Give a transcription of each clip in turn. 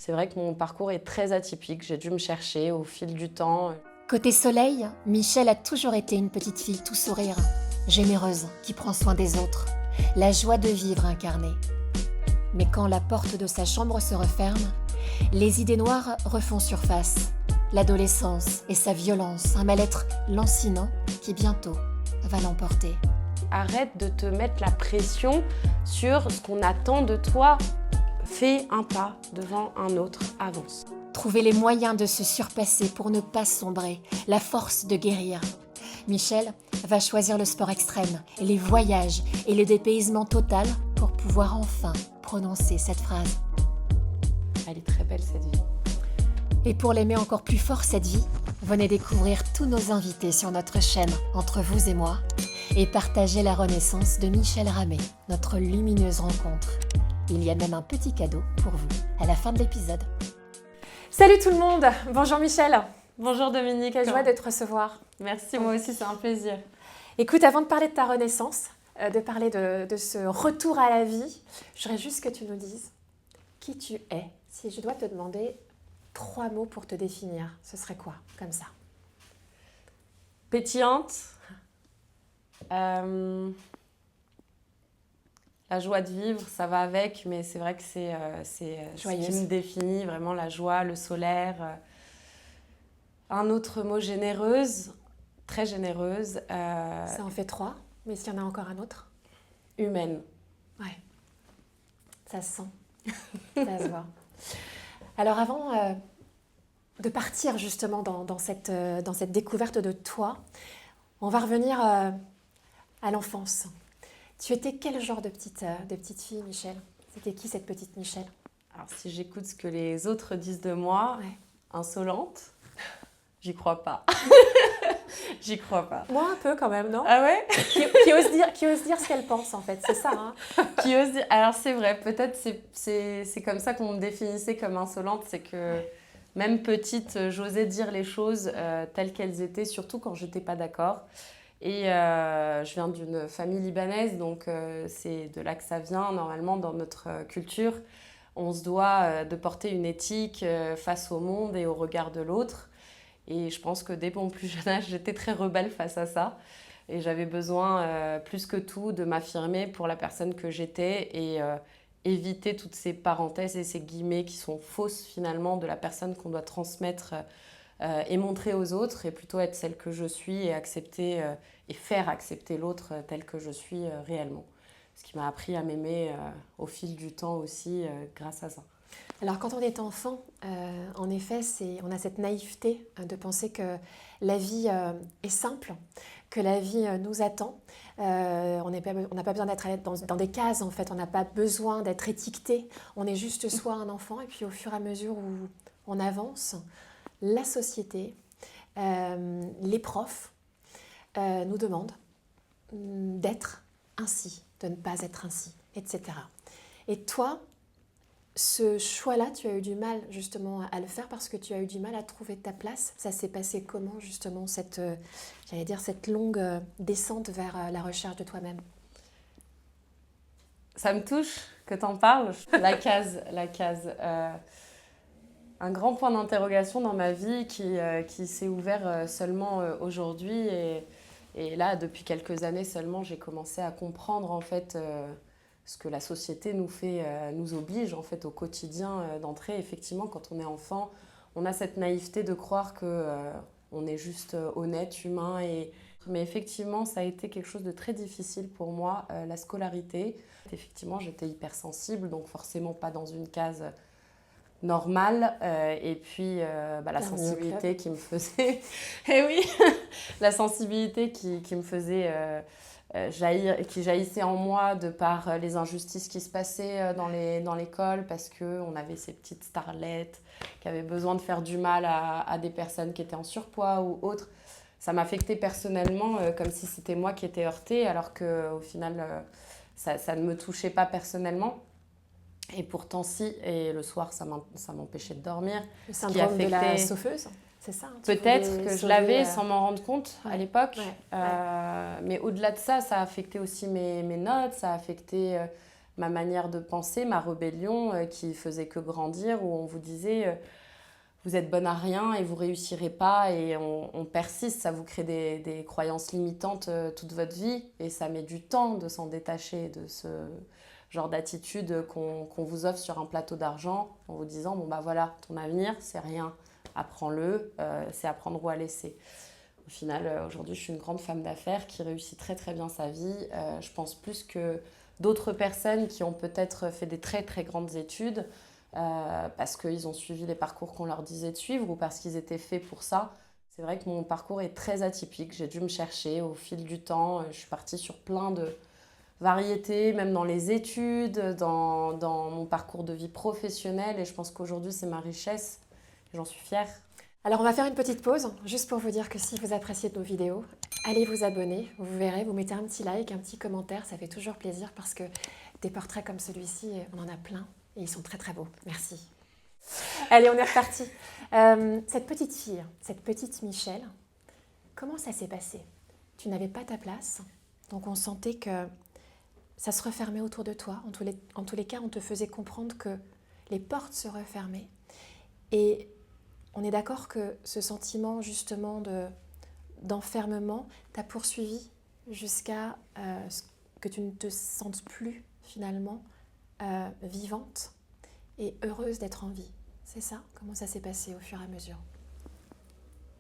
C'est vrai que mon parcours est très atypique, j'ai dû me chercher au fil du temps. Côté soleil, Michel a toujours été une petite fille tout sourire, généreuse, qui prend soin des autres, la joie de vivre incarnée. Mais quand la porte de sa chambre se referme, les idées noires refont surface. L'adolescence et sa violence, un mal-être lancinant qui bientôt va l'emporter. Arrête de te mettre la pression sur ce qu'on attend de toi. Fais un pas devant un autre, avance. Trouver les moyens de se surpasser pour ne pas sombrer, la force de guérir. Michel va choisir le sport extrême, les voyages et le dépaysement total pour pouvoir enfin prononcer cette phrase. Elle est très belle cette vie. Et pour l'aimer encore plus fort cette vie, venez découvrir tous nos invités sur notre chaîne Entre vous et moi et partager la renaissance de Michel Ramé, notre lumineuse rencontre. Il y a même un petit cadeau pour vous à la fin de l'épisode. Salut tout le monde, bonjour Michel. Bonjour Dominique. Quelle joie de te recevoir. Merci, moi aussi c'est un plaisir. Écoute, avant de parler de ta renaissance, de parler de ce retour à la vie, je voudrais juste que tu nous dises qui tu es. Si je dois te demander 3 mots pour te définir, ce serait quoi, comme ça? Pétillante. La joie de vivre, ça va avec, mais c'est vrai que c'est ce qui me définit, vraiment la joie, le solaire. Un autre mot, généreuse, très généreuse. Ça en fait 3, mais s'il y en a encore un autre? Humaine. Ouais, ça se sent, ça se voit. Alors avant de partir justement dans cette découverte de toi, on va revenir à l'enfance. Tu étais quel genre de petite fille, Michel? C'était qui cette petite Michel? Alors si j'écoute ce que les autres disent de moi, Ouais. Insolente, j'y crois pas. J'y crois pas. Moi un peu quand même, non? Ah ouais? qui ose dire ce qu'elle pense en fait, c'est ça. Hein. Qui ose dire... Alors c'est vrai, peut-être c'est comme ça qu'on me définissait comme insolente, c'est que même petite, j'osais dire les choses telles qu'elles étaient, surtout quand j'étais pas d'accord. Et je viens d'une famille libanaise, donc c'est de là que ça vient. Normalement, dans notre culture, on se doit de porter une éthique face au monde et au regard de l'autre. Et je pense que dès mon plus jeune âge, j'étais très rebelle face à ça. Et j'avais besoin, plus que tout, de m'affirmer pour la personne que j'étais et éviter toutes ces parenthèses et ces guillemets qui sont fausses finalement de la personne qu'on doit transmettre et montrer aux autres, et plutôt être celle que je suis et accepter et faire accepter l'autre tel que je suis réellement. Ce qui m'a appris à m'aimer au fil du temps aussi grâce à ça. Alors quand on est enfant, en effet, on a cette naïveté de penser que la vie est simple, que la vie nous attend. On n'a pas besoin d'être dans des cases en fait, on n'a pas besoin d'être étiqueté. On est juste soi un enfant, et puis au fur et à mesure où on avance, la société, les profs nous demandent d'être ainsi, de ne pas être ainsi, etc. Et toi, ce choix-là, tu as eu du mal justement à le faire parce que tu as eu du mal à trouver ta place. Ça s'est passé comment justement cette longue descente vers la recherche de toi-même? Ça me touche que t'en parles. La case. Un grand point d'interrogation dans ma vie qui s'est ouvert seulement aujourd'hui. Et là, depuis quelques années seulement, j'ai commencé à comprendre en fait ce que la société nous oblige en fait au quotidien d'entrer. Effectivement, quand on est enfant, on a cette naïveté de croire qu'on est juste honnête, humain. Mais effectivement, ça a été quelque chose de très difficile pour moi, la scolarité. Effectivement, j'étais hypersensible, donc forcément pas dans une case normale. Et puis la sensibilité qui me faisait... Eh oui, la sensibilité qui me faisait... qui jaillissait en moi de par les injustices qui se passaient dans l'école, parce qu'on avait ces petites starlettes qui avaient besoin de faire du mal à des personnes qui étaient en surpoids ou autres. Ça m'affectait personnellement comme si c'était moi qui étais heurtée, alors qu'au final, ça ne me touchait pas personnellement. Et pourtant, si, et le soir, ça m'empêchait de dormir. Le syndrome de la sauveuse, c'est ça? Peut-être que je l'avais sans m'en rendre compte à l'époque. Ouais. Mais au-delà de ça, ça a affecté aussi mes notes, ça a affecté ma manière de penser, ma rébellion qui faisait que grandir, où on vous disait vous êtes bonne à rien et vous réussirez pas et on persiste, ça vous crée des croyances limitantes toute votre vie et ça met du temps de s'en détacher de ce genre d'attitude qu'on vous offre sur un plateau d'argent en vous disant bon bah voilà, ton avenir c'est rien, apprends-le, c'est à prendre ou à laisser. Au final, aujourd'hui, je suis une grande femme d'affaires qui réussit très très bien sa vie. Je pense plus que d'autres personnes qui ont peut-être fait des très très grandes études parce qu'ils ont suivi les parcours qu'on leur disait de suivre ou parce qu'ils étaient faits pour ça. C'est vrai que mon parcours est très atypique. J'ai dû me chercher au fil du temps. Je suis partie sur plein de variétés, même dans les études, dans mon parcours de vie professionnelle. Et je pense qu'aujourd'hui, c'est ma richesse. J'en suis fière. Alors on va faire une petite pause, juste pour vous dire que si vous appréciez nos vidéos, allez vous abonner, vous verrez, vous mettez un petit like, un petit commentaire, ça fait toujours plaisir parce que des portraits comme celui-ci, on en a plein et ils sont très très beaux. Merci. Allez, on est reparti. Cette petite fille, cette petite Michèle, comment ça s'est passé? Tu n'avais pas ta place, donc on sentait que ça se refermait autour de toi. En tous les cas, on te faisait comprendre que les portes se refermaient. Et on est d'accord que ce sentiment justement d'enfermement t'a poursuivi jusqu'à ce que tu ne te sentes plus finalement vivante et heureuse d'être en vie. C'est ça? Comment ça s'est passé au fur et à mesure?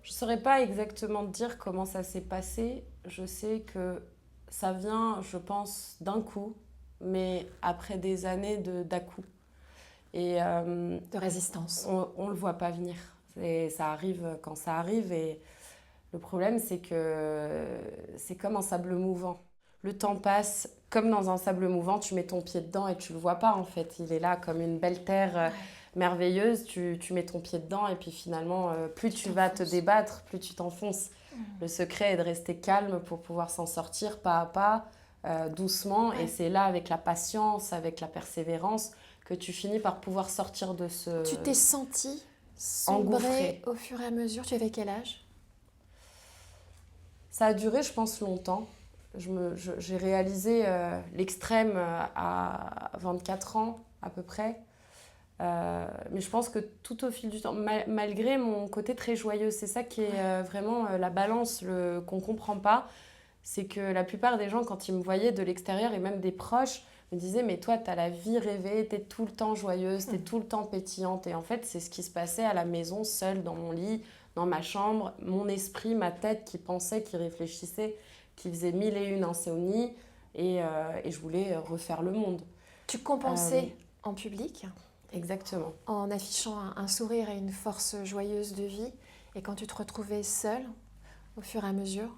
Je ne saurais pas exactement te dire comment ça s'est passé. Je sais que ça vient, je pense, d'un coup, mais après des années d'à-coups. Et de résistance. On ne le voit pas venir. Ça arrive quand ça arrive. Et le problème, c'est que c'est comme un sable mouvant. Le temps passe, comme dans un sable mouvant, tu mets ton pied dedans et tu ne le vois pas en fait. Il est là comme une belle terre merveilleuse. Tu mets ton pied dedans et puis finalement, plus tu vas te débattre, plus tu t'enfonces. Le secret est de rester calme pour pouvoir s'en sortir pas à pas, doucement. Et c'est là, avec la patience, avec la persévérance, que tu finis par pouvoir sortir de ce... Tu t'es sentie sombrer au fur et à mesure. Tu avais quel âge? Ça a duré, je pense, longtemps. J'ai réalisé l'extrême à 24 ans, à peu près. Mais je pense que tout au fil du temps, malgré mon côté très joyeux, c'est ça qui est vraiment la balance qu'on ne comprend pas. C'est que la plupart des gens, quand ils me voyaient de l'extérieur et même des proches, me disaient « Mais toi, tu as la vie rêvée, tu es tout le temps joyeuse, tu es tout le temps pétillante. » Et en fait, c'est ce qui se passait à la maison, seule, dans mon lit, dans ma chambre. Mon esprit, ma tête qui pensait, qui réfléchissait, qui faisait mille et une insomnies. Et je voulais refaire le monde. Tu compensais en public? Exactement. En affichant un sourire et une force joyeuse de vie. Et quand tu te retrouvais seule, au fur et à mesure,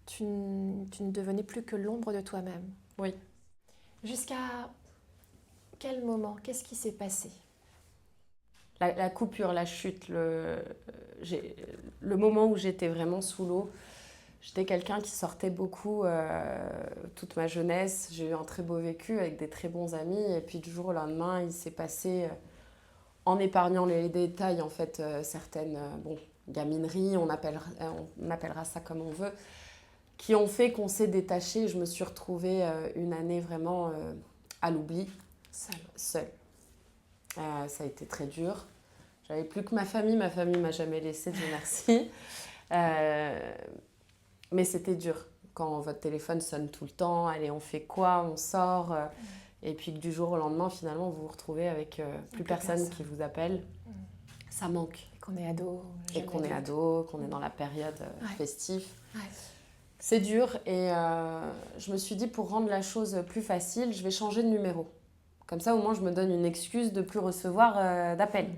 tu ne devenais plus que l'ombre de toi-même. Oui. Jusqu'à quel moment? Qu'est-ce qui s'est passé? La coupure, la chute, le moment où j'étais vraiment sous l'eau. J'étais quelqu'un qui sortait beaucoup toute ma jeunesse. J'ai eu un très beau vécu avec des très bons amis. Et puis du jour au lendemain, il s'est passé, en épargnant les détails, en fait, certaines gamineries, on appellera ça comme on veut, qui ont fait qu'on s'est détaché. Je me suis retrouvée une année vraiment à l'oubli. Seule. Ça a été très dur. J'avais plus que ma famille m'a jamais laissée, Dieu merci. Mais c'était dur quand votre téléphone sonne tout le temps. Allez, on fait quoi? On sort. Et puis que du jour au lendemain, finalement, vous vous retrouvez avec plus personne qui vous appelle. Ça manque. Et qu'on est ado. Et qu'on est ado, qu'on est dans la période festive. Ouais. C'est dur. Et je me suis dit, pour rendre la chose plus facile, je vais changer de numéro. Comme ça, au moins, je me donne une excuse de ne plus recevoir d'appels.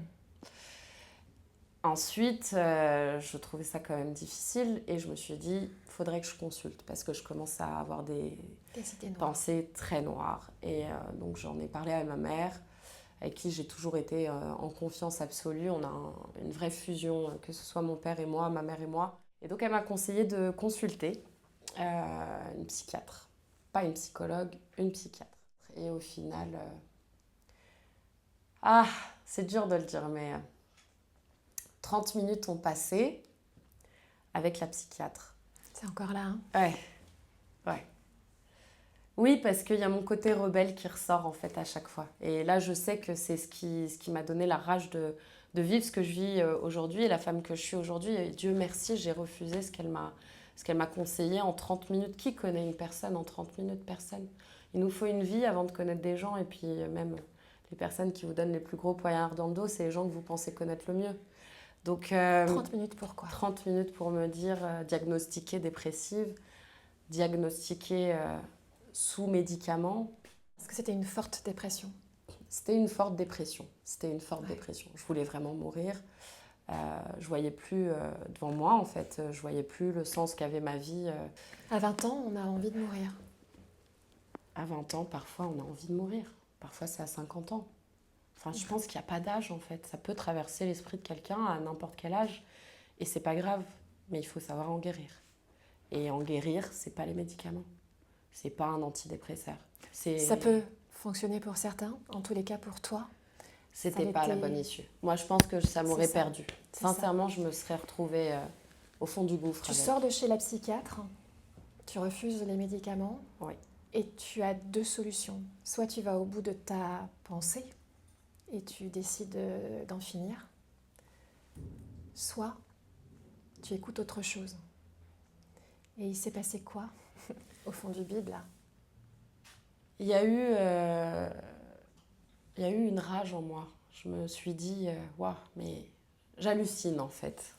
Ensuite, je trouvais ça quand même difficile et je me suis dit, il faudrait que je consulte parce que je commence à avoir des pensées très noires. Et donc, j'en ai parlé à ma mère, avec qui j'ai toujours été en confiance absolue. On a une vraie fusion, que ce soit mon père et moi, ma mère et moi. Et donc, elle m'a conseillé de consulter une psychiatre. Pas une psychologue, une psychiatre. Et au final, c'est dur de le dire, mais 30 minutes ont passé avec la psychiatre. C'est encore là, hein? Ouais. Oui, parce qu'il y a mon côté rebelle qui ressort en fait à chaque fois. Et là, je sais que c'est ce qui m'a donné la rage de vivre ce que je vis aujourd'hui et la femme que je suis aujourd'hui. Et Dieu merci, j'ai refusé ce qu'elle m'a conseillé en 30 minutes. Qui connaît une personne en 30 minutes? Personne. Il nous faut une vie avant de connaître des gens. Et puis même les personnes qui vous donnent les plus gros poignards dans le dos, c'est les gens que vous pensez connaître le mieux. Donc 30 minutes pourquoi? 30 minutes pour me dire diagnostiquée dépressive, diagnostiquée sous médicaments. Parce que c'était une forte dépression. C'était une forte dépression. C'était une forte dépression. Je voulais vraiment mourir. Je voyais plus devant moi, en fait. Je voyais plus le sens qu'avait ma vie. À 20 ans, on a envie de mourir. À 20 ans, parfois, on a envie de mourir. Parfois, c'est à 50 ans. Enfin, je pense qu'il n'y a pas d'âge, en fait. Ça peut traverser l'esprit de quelqu'un à n'importe quel âge. Et c'est pas grave. Mais il faut savoir en guérir. Et en guérir, c'est pas les médicaments. C'est pas un antidépresseur. Ça peut fonctionner pour certains, en tous les cas pour toi. C'était pas la bonne issue. Moi, je pense que ça m'aurait perdu. Sincèrement, je me serais retrouvée au fond du gouffre. Tu sors de chez la psychiatre, tu refuses les médicaments. Oui. Et tu as 2 solutions. Soit tu vas au bout de ta pensée et tu décides d'en finir. Soit tu écoutes autre chose. Et il s'est passé quoi au fond du bide, là? Il y a eu une rage en moi. Je me suis dit, waouh, mais j'hallucine en fait.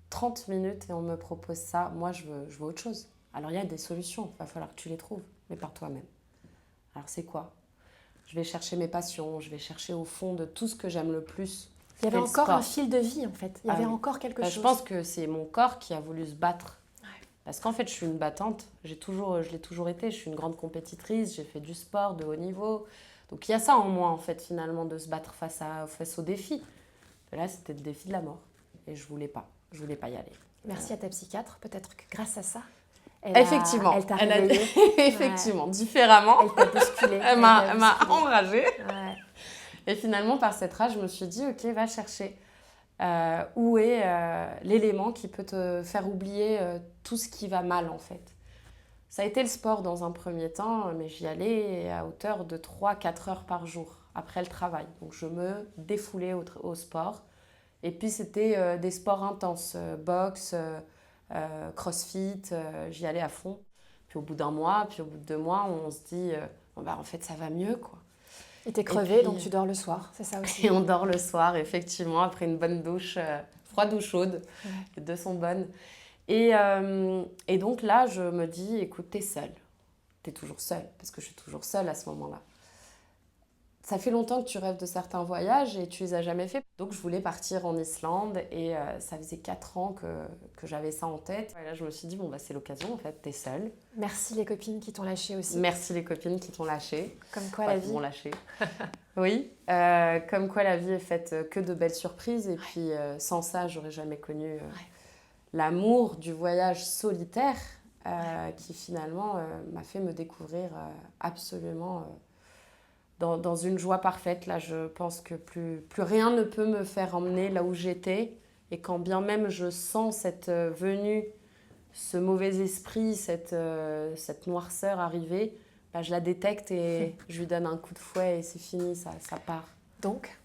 30 minutes et on me propose ça. Moi, je veux autre chose. Alors, il y a des solutions. Il va falloir que tu les trouves, mais par toi-même. Alors, c'est quoi? Je vais chercher mes passions. Je vais chercher au fond de tout ce que j'aime le plus. Il y avait encore un fil de vie, en fait. Il y avait encore quelque chose. Je pense que c'est mon corps qui a voulu se battre. Parce qu'en fait, je suis une battante. Je l'ai toujours été. Je suis une grande compétitrice. J'ai fait du sport de haut niveau. Donc, il y a ça en moi, en fait, finalement, de se battre face aux défis. Et là, c'était le défi de la mort. Et je voulais pas. Je voulais pas y aller. Merci à ta psychiatre. Peut-être que grâce à ça, effectivement, elle t'a réveillée. Effectivement, différemment. Elle t'a bousculée. Elle m'a enragée. Ouais. Et finalement, par cette rage, je me suis dit, ok, va chercher où est l'élément qui peut te faire oublier tout ce qui va mal, en fait. Ça a été le sport dans un premier temps, mais j'y allais à hauteur de 3-4 heures par jour après le travail. Donc, je me défoulais au sport. Et puis, c'était des sports intenses, boxe, crossfit, j'y allais à fond. Puis au bout d'un mois, puis au bout de 2 mois, on se dit, en fait, ça va mieux, quoi. Et t'es crevée, donc tu dors le soir, c'est ça aussi? Et on dort le soir, effectivement, après une bonne douche, froide ou chaude, les deux sont bonnes. Et donc là, je me dis, écoute, t'es seule. T'es toujours seule, parce que je suis toujours seule à ce moment-là. Ça fait longtemps que tu rêves de certains voyages et tu les as jamais fait. Donc je voulais partir en Islande et ça faisait 4 ans que j'avais ça en tête. Et là je me suis dit, bon bah c'est l'occasion en fait, t'es seule. Merci les copines qui t'ont lâché aussi. Merci les copines qui t'ont lâché. Comme quoi la vie. Qui m'ont lâché. Oui, comme quoi la vie est faite que de belles surprises et puis sans ça j'aurais jamais connu l'amour du voyage solitaire qui finalement m'a fait me découvrir absolument... Dans une joie parfaite. Là, je pense que plus rien ne peut me faire emmener là où j'étais. Et quand bien même je sens cette venue, ce mauvais esprit, cette noirceur arriver, bah, je la détecte et je lui donne un coup de fouet et c'est fini, ça part. Donc,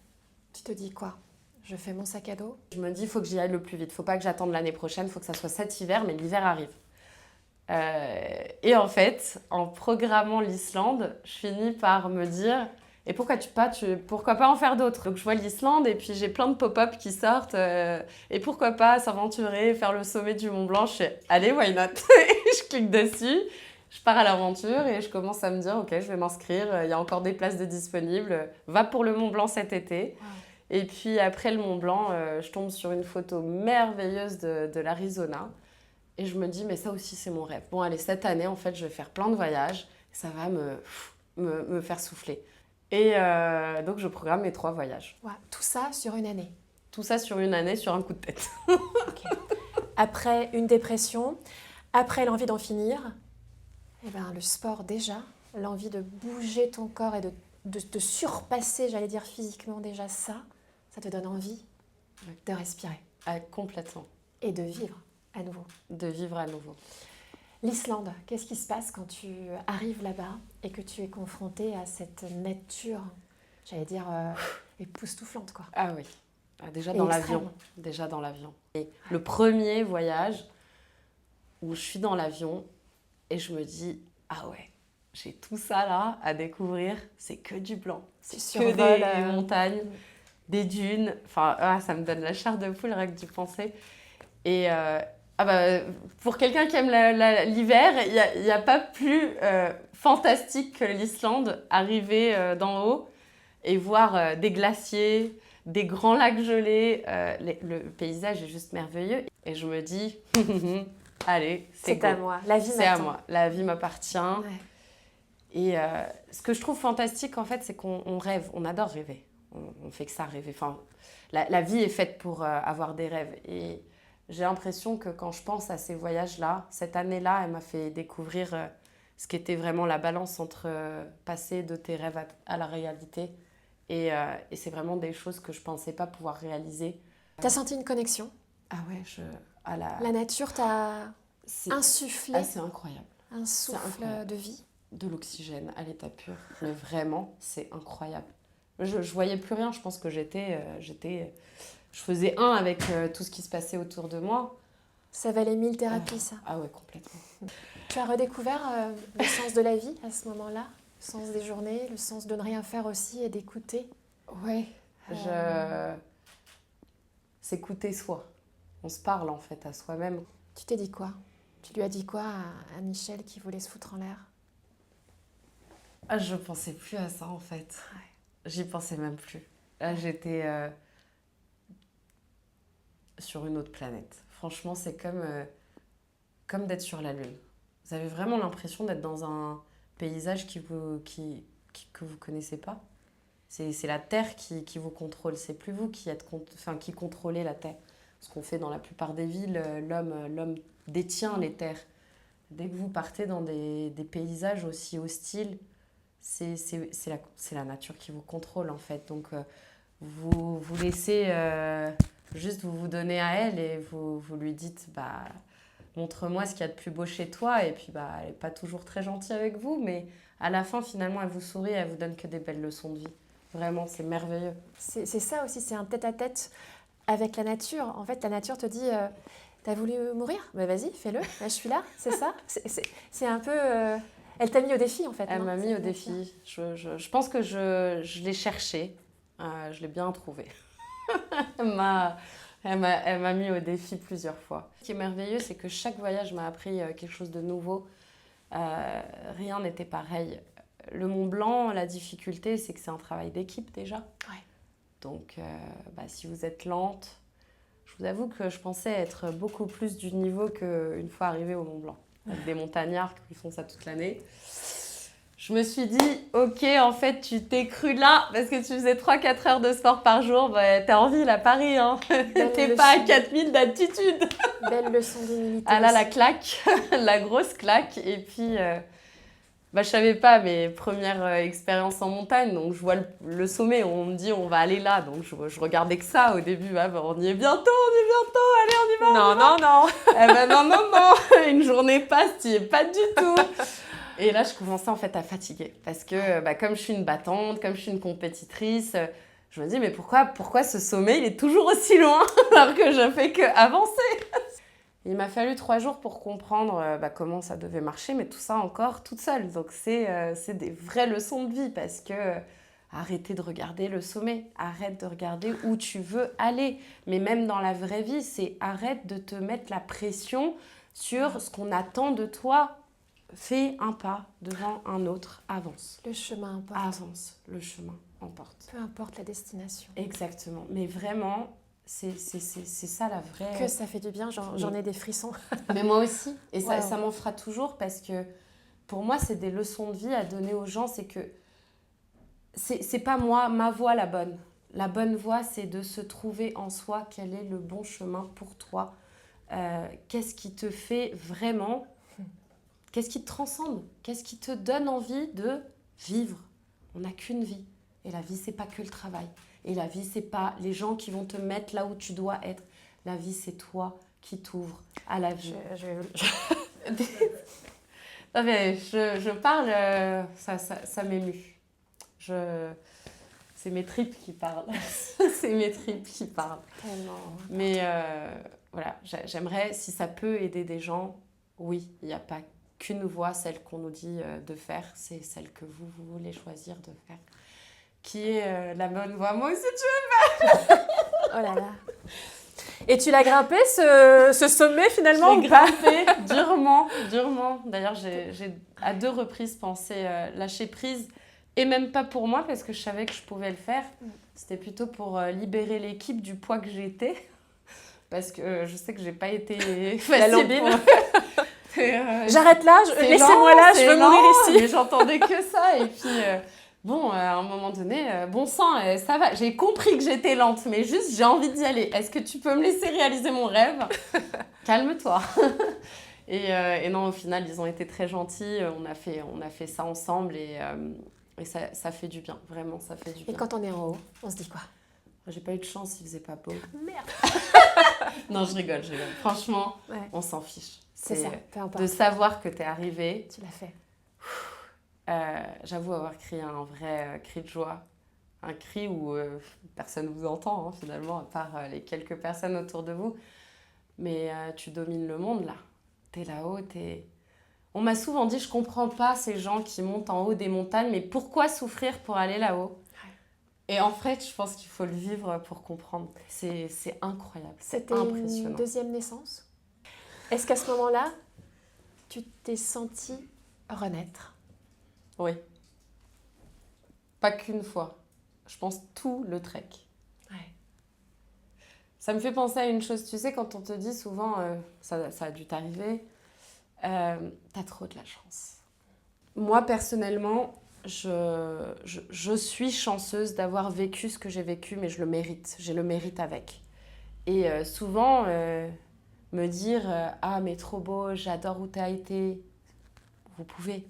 tu te dis quoi? Je fais mon sac à dos? Je me dis, il faut que j'y aille le plus vite. Il ne faut pas que j'attende l'année prochaine, il faut que ça soit cet hiver, mais l'hiver arrive. Et en fait, en programmant l'Islande, je finis par me dire et pourquoi pas en faire d'autres? Donc je vois l'Islande et puis j'ai plein de pop-up qui sortent et pourquoi pas s'aventurer, faire le sommet du Mont Blanc. Je fais allez, why not? Et je clique dessus, je pars à l'aventure et je commence à me dire ok, je vais m'inscrire, il y a encore des places de disponibles, va pour le Mont Blanc cet été. Wow. Et puis après le Mont Blanc, je tombe sur une photo merveilleuse de l'Arizona. Et je me dis, mais ça aussi, c'est mon rêve. Bon, allez, cette année, en fait, je vais faire plein de voyages. Ça va me faire souffler. Et donc, je programme mes 3 voyages. Ouais, tout ça sur une année? Tout ça sur une année, sur un coup de tête. Okay. Après une dépression, après l'envie d'en finir, eh ben, le sport déjà, l'envie de bouger ton corps et de te surpasser, j'allais dire physiquement déjà, ça te donne envie de respirer. Complètement. Et de vivre. À nouveau. De vivre à nouveau. L'Islande, qu'est-ce qui se passe quand tu arrives là-bas et que tu es confronté à cette nature, j'allais dire, époustouflante, quoi. Ah oui, déjà Et dans extrême. l'avion. Déjà dans l'avion. Et le premier voyage où je suis dans l'avion et je me dis, ah ouais, j'ai tout ça là à découvrir, c'est que du blanc. Tu C'est que survoles, des montagnes, des dunes. Enfin, ça me donne la chair de poule rien que d'y penser. Et pour quelqu'un qui aime l'hiver, il y a pas plus fantastique que l'Islande, arriver d'en haut et voir des glaciers, des grands lacs gelés. Le paysage est juste merveilleux. Et je me dis, allez, C'est go. à moi, la vie C'est à m'attend. moi. La vie m'appartient. Ouais. Et ce que je trouve fantastique, en fait, c'est qu'on rêve. On adore rêver. On fait que ça, rêver. Enfin, la vie est faite pour avoir des rêves. Et j'ai l'impression que quand je pense à ces voyages-là, cette année-là, elle m'a fait découvrir ce qu'était vraiment la balance entre passer de tes rêves à la réalité. Et c'est vraiment des choses que je ne pensais pas pouvoir réaliser. T'as senti une connexion? Ah ouais, La nature t'a c'est insufflé c'est incroyable. un souffle incroyable. de vie? De l'oxygène à l'état pur. Mais vraiment, c'est incroyable. Je voyais plus rien. Je pense que je faisais un avec tout ce qui se passait autour de moi. Ça valait 1000 thérapies, ça. Ah ouais, complètement. Tu as redécouvert le sens de la vie à ce moment-là? Le sens des journées, le sens de ne rien faire aussi et d'écouter? Ouais. S'écouter soi. On se parle en fait à soi-même. Tu t'es dit quoi? Tu lui as dit quoi à Michel qui voulait se foutre en l'air? Ah, je pensais plus à ça en fait. Ouais. J'y pensais même plus. Là, j'étais sur une autre planète. Franchement, c'est comme d'être sur la Lune. Vous avez vraiment l'impression d'être dans un paysage que vous connaissez pas. C'est la Terre qui vous contrôle. C'est plus vous qui contrôlez la Terre. Ce qu'on fait dans la plupart des villes, l'homme détient les terres. Dès que vous partez dans des paysages aussi hostiles, c'est la nature qui vous contrôle en fait. Donc vous laissez juste vous donner à elle et vous lui dites montre-moi ce qu'il y a de plus beau chez toi. Et puis elle n'est pas toujours très gentille avec vous, mais à la fin finalement elle vous sourit et elle vous donne que des belles leçons de vie. Vraiment, c'est merveilleux. C'est ça aussi, c'est un tête-à-tête avec la nature. En fait, la nature te dit t'as voulu mourir? Bah vas-y, fais-le. Là, je suis là, c'est ça. C'est un peu. Elle t'a mis au défi en fait. Elle non m'a mis au défi. Je pense que je l'ai cherché. Je l'ai bien trouvé. Elle m'a mis au défi plusieurs fois. Ce qui est merveilleux, c'est que chaque voyage m'a appris quelque chose de nouveau. Rien n'était pareil. Le Mont Blanc, la difficulté, c'est que c'est un travail d'équipe déjà. Ouais. Donc, si vous êtes lente, je vous avoue que je pensais être beaucoup plus du niveau qu'une fois arrivée au Mont Blanc. Avec des montagnards qui font ça toute l'année. Je me suis dit, ok, en fait, tu t'es cru là, parce que tu faisais 3-4 heures de sport par jour, t'as envie à Paris, hein. T'es pas à 4000 d'altitide. Belle leçon d'humilité. Ah là, aussi. la claque, la grosse claque. Et puis, je savais pas mes premières expériences en montagne, donc je vois le sommet, on me dit on va aller là, donc je regardais que ça au début, on y est bientôt, allez on y va. Non. Eh ben non, une journée passe, tu y es pas du tout. Et là, je commençais en fait à fatiguer, parce que comme je suis une battante, comme je suis une compétitrice, je me dis mais pourquoi ce sommet il est toujours aussi loin alors que je fais que avancer. Il m'a fallu 3 jours pour comprendre comment ça devait marcher, mais tout ça encore toute seule. Donc c'est des vraies leçons de vie parce que arrêtez de regarder le sommet, arrête de regarder où tu veux aller. Mais même dans la vraie vie, c'est arrête de te mettre la pression sur ce qu'on attend de toi. Fais un pas devant un autre, avance. Le chemin importe. Avance, le chemin emporte. Peu importe la destination. Exactement, mais vraiment... C'est ça la vraie... Que ça fait du bien, j'en ai des frissons. Mais moi aussi. Et Wow. ça m'en fera toujours parce que pour moi, c'est des leçons de vie à donner aux gens. C'est que c'est pas moi, ma voie la bonne. La bonne voie, c'est de se trouver en soi quel est le bon chemin pour toi. Qu'est-ce qui te fait vraiment... Qu'est-ce qui te transcende? Qu'est-ce qui te donne envie de vivre? On n'a qu'une vie. Et la vie, c'est pas que le travail. Et la vie, c'est pas les gens qui vont te mettre là où tu dois être. La vie, c'est toi qui t'ouvrent à la vie. Je- Non, mais je parle, ça m'émue. C'est mes tripes qui parlent. C'est mes tripes qui parlent. Tellement. Mais voilà, j'aimerais, si ça peut aider des gens, oui, il n'y a pas qu'une voie, celle qu'on nous dit de faire, c'est celle que vous voulez choisir de faire, qui est la bonne voie. Moi aussi, Oh là là. Et tu l'as grimpé, ce sommet, finalement, je l'ai grimpé durement. D'ailleurs, j'ai à 2 reprises pensé lâcher prise. Et même pas pour moi, parce que je savais que je pouvais le faire. C'était plutôt pour libérer l'équipe du poids que j'étais. Parce que je sais que j'ai pas été facile pour... J'arrête là, laissez-moi là, je veux mourir ici. Mais j'entendais que ça. Et puis, à un moment donné, bon sang, ça va. J'ai compris que j'étais lente, mais juste, j'ai envie d'y aller. Est-ce que tu peux me laisser réaliser mon rêve ? Calme-toi. Et non, au final, ils ont été très gentils. On a fait ça ensemble et ça fait du bien. Vraiment, ça fait du bien. Et quand on est en haut, on se dit quoi ? J'ai pas eu de chance, il faisait pas beau. Merde. Non, je rigole. Franchement, Ouais. on s'en fiche. C'est ça, peu importe. De savoir que t'es arrivé. Tu l'as fait. J'avoue avoir crié un vrai cri de joie. Un cri où personne vous entend, finalement, à part les quelques personnes autour de vous. Mais tu domines le monde, là. T'es là-haut, On m'a souvent dit, je comprends pas ces gens qui montent en haut des montagnes, mais pourquoi souffrir pour aller là-haut ? Et en fait, je pense qu'il faut le vivre pour comprendre. C'est incroyable, c'est impressionnant. Une deuxième naissance ? Est-ce qu'à ce moment-là, tu t'es sentie renaître ? Oui. Pas qu'une fois. Je pense tout le trek. Ouais. Ça me fait penser à une chose. Tu sais, quand on te dit souvent, ça a dû t'arriver, t'as trop de la chance. Moi, personnellement, je suis chanceuse d'avoir vécu ce que j'ai vécu, mais je le mérite. J'ai le mérite avec. Et souvent, me dire « Ah, mais trop beau, j'adore où t'as été », vous pouvez.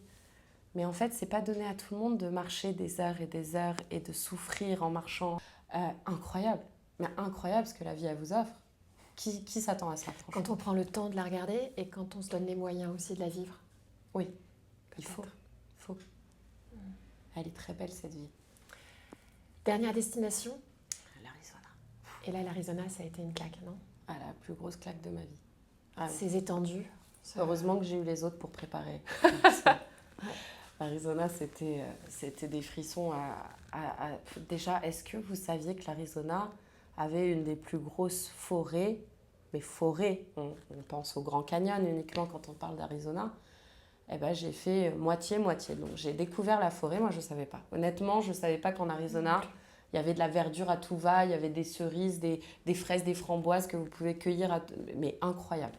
Mais en fait, c'est pas donné à tout le monde de marcher des heures et de souffrir en marchant. Incroyable. Mais incroyable ce que la vie, elle vous offre. Qui s'attend à ça, franchement ? Quand on prend le temps de la regarder et quand on se donne les moyens aussi de la vivre. Oui, il Peut-être. faut. Elle est très belle, cette vie. Dernière destination. L'Arizona. Et là, l'Arizona, ça a été une claque, non ? Ah, la plus grosse claque de ma vie. Ah, oui. Ces étendues. Heureusement que j'ai eu les autres pour préparer. L'Arizona, c'était des frissons Déjà, est-ce que vous saviez que l'Arizona avait une des plus grosses forêts ? Mais forêts, on pense au Grand Canyon uniquement quand on parle d'Arizona. Eh ben, j'ai fait moitié-moitié. Donc, j'ai découvert la forêt. Moi, je ne savais pas. Honnêtement, je ne savais pas qu'en Arizona, il y avait de la verdure à tout va. Il y avait des cerises, des fraises, des framboises que vous pouvez cueillir. Mais incroyable.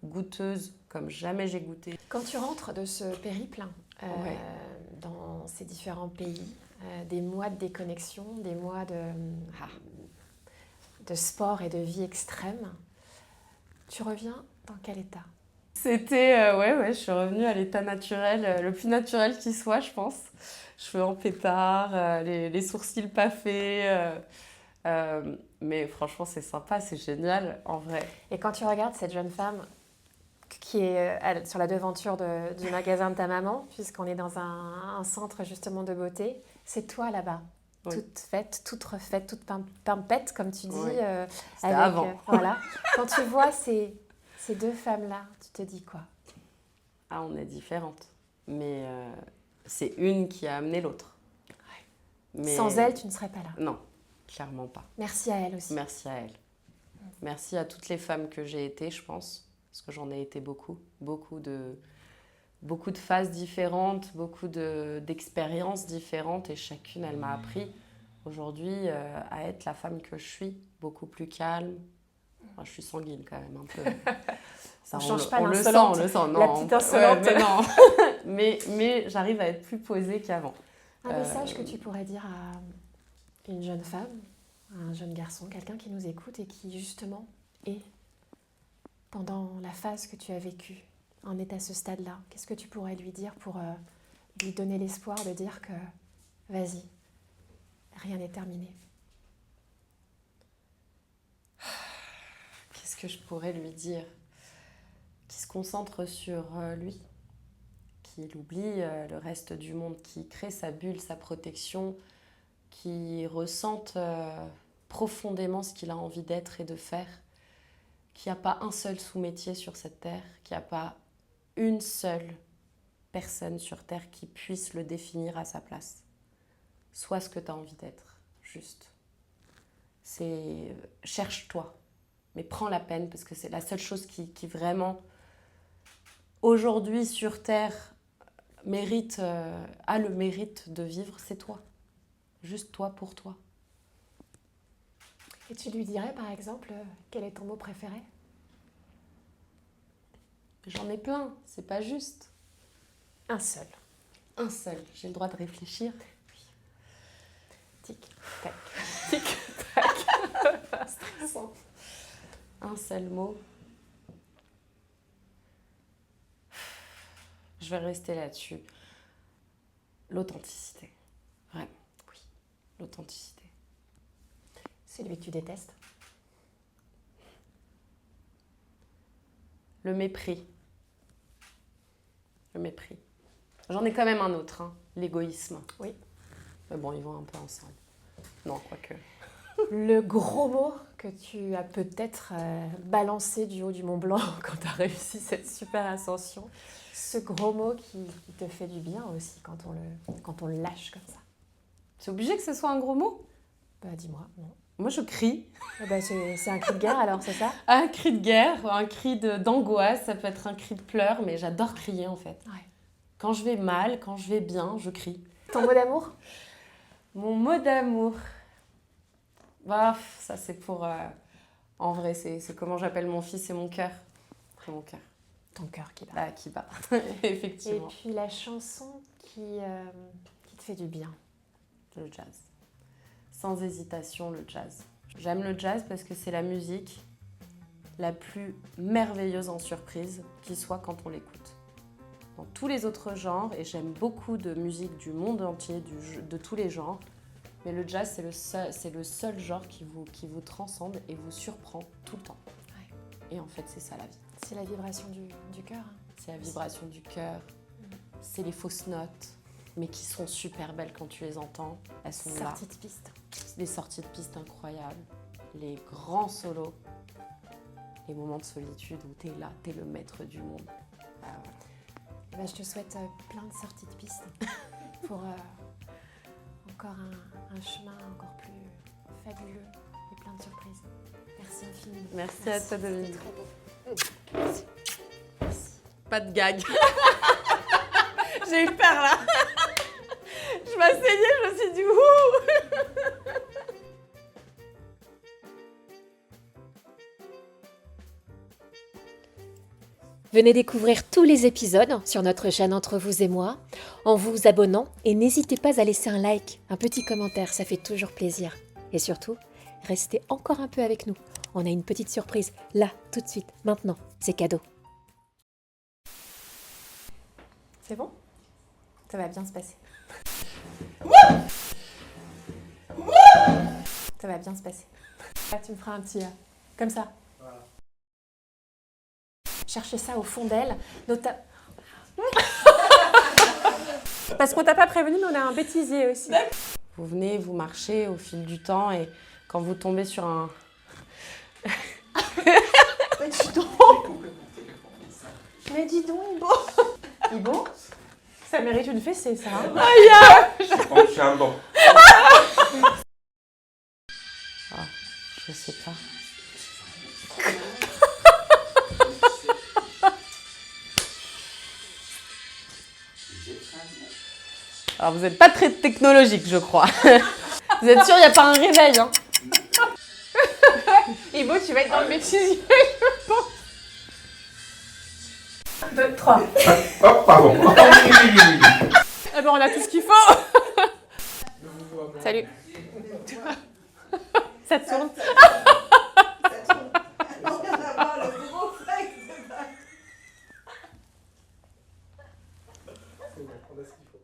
Goûteuse comme jamais j'ai goûté. Quand tu rentres de ce périple Ouais. dans ces différents pays, des mois de déconnexion, des mois de sport et de vie extrême, tu reviens dans quel état ? C'était, je suis revenue à l'état naturel, le plus naturel qui soit, je pense. Cheveux en pétard, les sourcils pas faits. Mais franchement, c'est sympa, c'est génial, en vrai. Et quand tu regardes cette jeune femme qui est sur la devanture du magasin de ta maman, puisqu'on est dans un centre justement de beauté, c'est toi là-bas, Oui. toute faite, toute refaite, toute pimpette, comme tu dis. Oui. C'était avec, avant. Voilà. Quand tu vois ces deux femmes-là, tu te dis quoi ? Ah, on est différentes. Mais c'est une qui a amené l'autre. Mais... Sans elle, tu ne serais pas là. Non, clairement pas. Merci à elle aussi. Merci à elle. Merci à toutes les femmes que j'ai été, je pense. Parce que j'en ai été beaucoup. Beaucoup de phases différentes, beaucoup d'expériences différentes. Et chacune, elle m'a appris aujourd'hui à être la femme que je suis. Beaucoup plus calme. Enfin, je suis sanguine quand même, un peu. Ça, on change pas on le sent, l'insolente. on le sent. Non, La petite insolente. mais non. mais j'arrive à être plus posée qu'avant. Un message que tu pourrais dire à une jeune femme, à un jeune garçon, quelqu'un qui nous écoute et qui justement est pendant la phase que tu as vécue, en est à ce stade-là. Qu'est-ce que tu pourrais lui dire pour lui donner l'espoir de dire que vas-y, rien n'est terminé ? Qu'est-ce que je pourrais lui dire? Qui se concentre sur lui, qu'il oublie le reste du monde, qui crée sa bulle, sa protection, qui ressente profondément ce qu'il a envie d'être et de faire, qu'il n'y a pas un seul sous-métier sur cette terre, qu'il n'y a pas une seule personne sur terre qui puisse le définir à sa place. Sois ce que tu as envie d'être, juste. C'est cherche-toi, mais prends la peine parce que c'est la seule chose qui vraiment, aujourd'hui sur terre, a le mérite de vivre, c'est toi. Juste toi pour toi. Et tu lui dirais par exemple, quel est ton mot préféré? J'en ai plein, c'est pas juste. Un seul. Un seul, j'ai le droit de réfléchir. Tic, tac, tic, tac. Stressant. Un seul mot. Je vais rester là-dessus. L'authenticité. Vraiment, oui. L'authenticité. Celui que tu détestes? Le mépris. Le mépris. J'en ai quand même un autre, hein. L'égoïsme. Oui. Mais bon, ils vont un peu ensemble. Non, quoique. Le gros mot que tu as peut-être balancé du haut du Mont Blanc quand tu as réussi cette super ascension. Ce gros mot qui te fait du bien aussi quand on le lâche comme ça. C'est obligé que ce soit un gros mot? Bah dis-moi, non. Moi, je crie. Bah, c'est un cri de guerre alors, c'est ça? Un cri de guerre, un cri d'angoisse, ça peut être un cri de pleurs, mais j'adore crier en fait. Ouais. Quand je vais mal, quand je vais bien, je crie. Ton mot d'amour? Mon mot d'amour. Bah, ça c'est pour... en vrai, c'est comment j'appelle mon fils, c'est mon cœur. C'est mon cœur. Ton cœur qui bat. Ah, qui bat, Et effectivement. puis la chanson qui te fait du bien. Le jazz. Sans hésitation, le jazz. J'aime le jazz parce que c'est la musique la plus merveilleuse en surprise qui soit quand on l'écoute. Dans tous les autres genres, et j'aime beaucoup de musique du monde entier, de tous les genres, mais le jazz, c'est le seul genre qui vous transcende et vous surprend tout le temps. Ouais. Et en fait, c'est ça la vie. C'est la vibration du cœur. C'est la vibration du cœur. C'est les fausses notes, mais qui sont super belles quand tu les entends. Elles sont là. Sortie de piste. Les sorties de piste incroyables, les grands solos, les moments de solitude où t'es là, t'es le maître du monde. Ah, voilà. Et ben, je te souhaite plein de sorties de piste pour encore un chemin encore plus fabuleux et plein de surprises. Merci infiniment. Merci à toi, Dominique. C'était très beau. Merci. Pas de gag. J'ai eu peur là. Je m'asseyais, je me suis dit ouh. Venez découvrir tous les épisodes sur notre chaîne Entre vous et moi en vous abonnant et n'hésitez pas à laisser un like, un petit commentaire, ça fait toujours plaisir. Et surtout, restez encore un peu avec nous. On a une petite surprise là, tout de suite, maintenant. C'est cadeau. C'est bon? Ça va bien se passer. Ça va bien se passer. Là, tu me feras un petit... comme ça. Voilà. Chercher ça au fond d'elle. Parce qu'on t'a pas prévenu, mais on a un bêtisier aussi. Vous venez, vous marchez au fil du temps et quand vous tombez sur un... Mais dis donc! Mais dis donc, Ibo! Ibo? Ça mérite une fessée, ça. Hein? Ah, je sais pas. Alors, vous n'êtes pas très technologique, je crois. Vous êtes sûr, il n'y a pas un réveil, hein? Ibo, tu vas être dans le bêtisier, je pense. 1, 2, 3. Oh, pardon. Eh ben, on a tout ce qu'il faut. Salut. Ça tourne. On a ce qu'il faut.